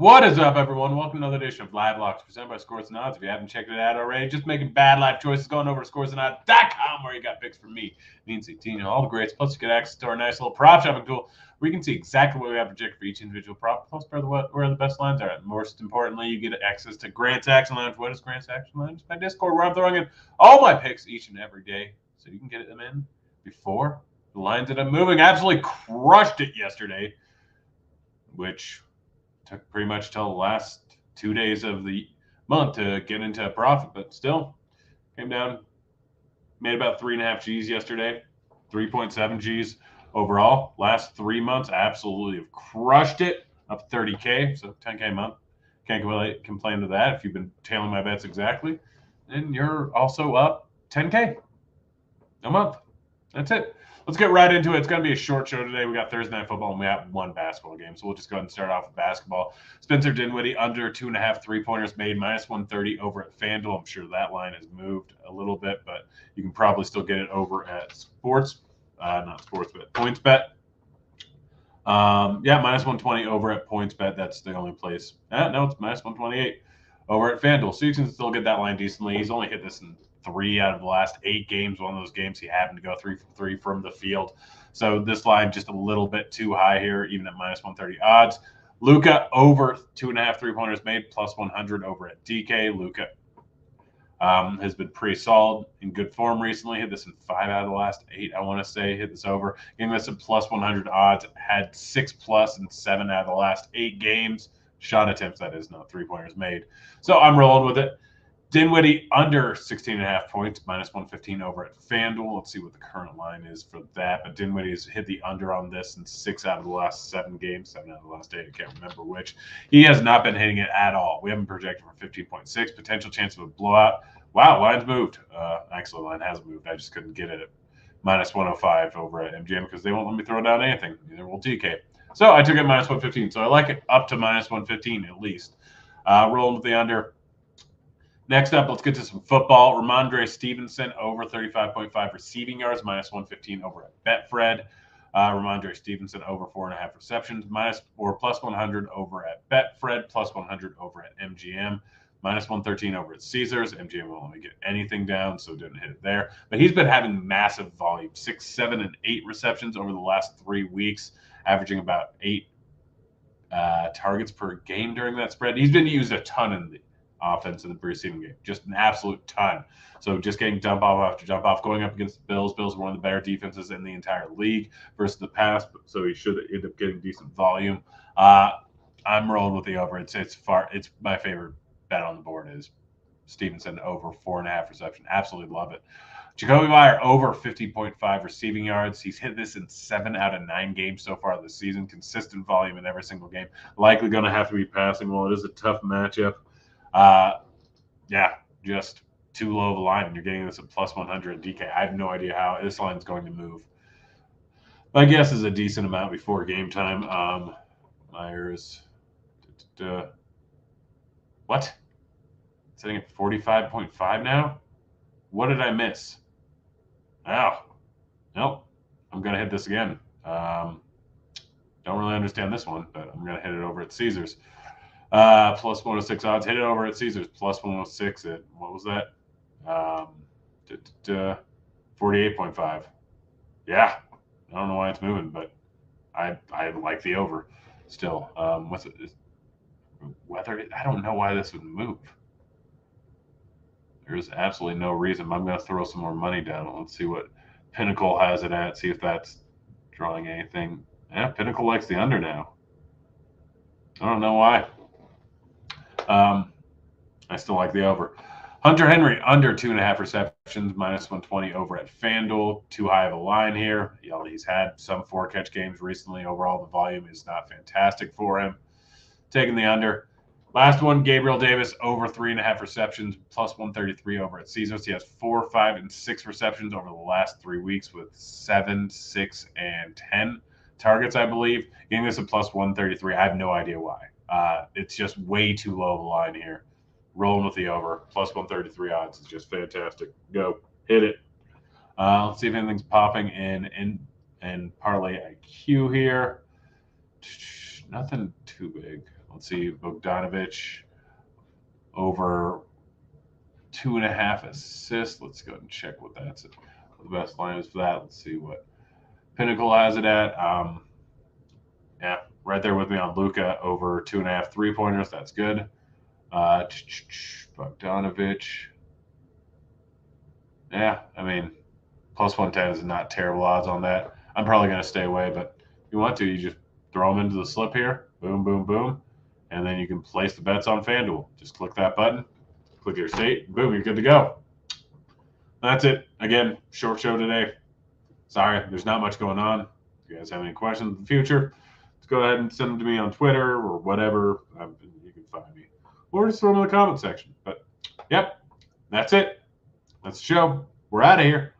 What is up, everyone? Welcome to another edition of Live Locks presented by Scores and Odds. If you haven't checked it out already, just making bad life choices, going over to scoresandodds.com where you got picks from me, and all the greats. Plus, you get access to our nice little prop shopping tool where you can see exactly what we have projected for each individual prop, plus where the best lines are at. Most importantly, you get access to Grant's Action Lounge. What is Grant's Action Lounge? It's my Discord where I'm throwing in all my picks each and every day so you can get them in before the lines end up moving. Absolutely crushed it yesterday, which took pretty much till the last 2 days of the month to get into a profit, but still came down, made about 3.5 G's yesterday, 3.7 G's overall. Last 3 months, absolutely have crushed it, up 30K, so 10K a month. Can't really complain to that if you've been tailing my bets exactly. And you're also up 10K a month. That's it. Let's get right into it. It's going to be a short show today. We got Thursday Night Football, and we have one basketball game. So we'll just go ahead and start off with basketball. Spencer Dinwiddie, under 2.5 three-pointers made, minus 130 over at FanDuel. I'm sure that line has moved a little bit, but you can probably still get it over at PointsBet. Minus 120 over at PointsBet. That's the only place. No, it's minus 128 over at FanDuel. So you can still get that line decently. He's only hit this in 3 out of the last 8 games. One of those games he happened to go 3 for 3 from the field. So this line just a little bit too high here, even at minus 130 odds. Luka over 2.5 three-pointers made, plus 100 over at DK. Luka has been pretty solid, in good form recently. Hit this in 5 out of the last 8, I want to say. Hit this over. Getting this at plus 100 odds. Had 6+ in 7 out of the last 8 games. Shot attempts, that is, not three-pointers made. So I'm rolling with it. Dinwiddie under 16.5 points, minus 115 over at FanDuel. Let's see what the current line is for that. But Dinwiddie's hit the under on this in 6 out of the last 7 games, 7 out of the last 8. I can't remember which. He has not been hitting it at all. We haven't projected for 15.6. Potential chance of a blowout. Wow, line's moved. Actually, the line hasn't moved. I just couldn't get it at minus 105 over at MGM because they won't let me throw down anything. Neither will DK. So I took it minus 115. So I like it up to minus 115 at least. Rolling with the under. Next up, let's get to some football. Ramondre Stevenson over 35.5 receiving yards, minus 115 over at Betfred. Ramondre Stevenson over 4.5 receptions, plus 100 over at Betfred, plus 100 over at MGM, minus 113 over at Caesars. MGM won't let me get anything down, so didn't hit it there. But he's been having massive volume, 6, 7, and 8 receptions over the last 3 weeks, averaging about 8 targets per game during that spread. He's been used a ton in the offense in the receiving game, just an absolute ton. So just getting jump off after jump off, going up against the Bills. Bills are one of the better defenses in the entire league versus the pass, so he should end up getting decent volume. I'm rolling with the over. It's my favorite bet on the board is Stevenson over 4.5 reception. Absolutely love it. Jacoby Meyer over 50.5 receiving yards. He's hit this in 7 out of 9 games so far this season. Consistent volume in every single game. Likely going to have to be passing. Well, it is a tough matchup. Just too low of a line, and you're getting this at plus 100 DK. I have no idea how this line is going to move. My guess is a decent amount before game time. Myers, what? Sitting at 45.5 now? What did I miss? Oh, nope. I'm going to hit this again. Don't really understand this one, but I'm going to hit it over at Caesars. Plus 106 odds. Hit it over at Caesars. Plus 106 at, what was that? 48.5. Yeah. I don't know why it's moving, but I like the over still. What's it? Weather? I don't know why this would move. There's absolutely no reason. I'm going to throw some more money down. Let's see what Pinnacle has it at. See if that's drawing anything. Yeah, Pinnacle likes the under now. I don't know why. I still like the over. Hunter Henry under 2.5 receptions, minus 120 over at FanDuel. Too high of a line here. He's had some 4-catch games recently. Overall, the volume is not fantastic for him. Taking the under. Last one, Gabriel Davis over 3.5 receptions, plus 133 over at Caesars. He has 4, 5, and 6 receptions over the last 3 weeks with 7, 6, and 10 targets, I believe. Getting this at plus 133. I have no idea why. It's just way too low of a line here. Rolling with the over. Plus 133 odds is just fantastic. Go. Hit it. Let's see if anything's popping in Parlay IQ here. Nothing too big. Let's see, Bogdanovich over 2.5 assists. Let's go and check what that's at. What the best line is for that. Let's see what Pinnacle has it at. Yeah, right there with me on Luka over 2.5 3-pointers. That's good. Bogdanovich. Yeah, I mean, plus 110 is not terrible odds on that. I'm probably going to stay away, but if you want to, you just throw them into the slip here. Boom, boom, boom. And then you can place the bets on FanDuel. Just click that button, click your state, boom, you're good to go. That's it. Again, short show today. Sorry, there's not much going on. If you guys have any questions in the future, let's go ahead and send them to me on Twitter or whatever. You can find me. Or just throw them in the comment section. But, yep, that's it. That's the show. We're out of here.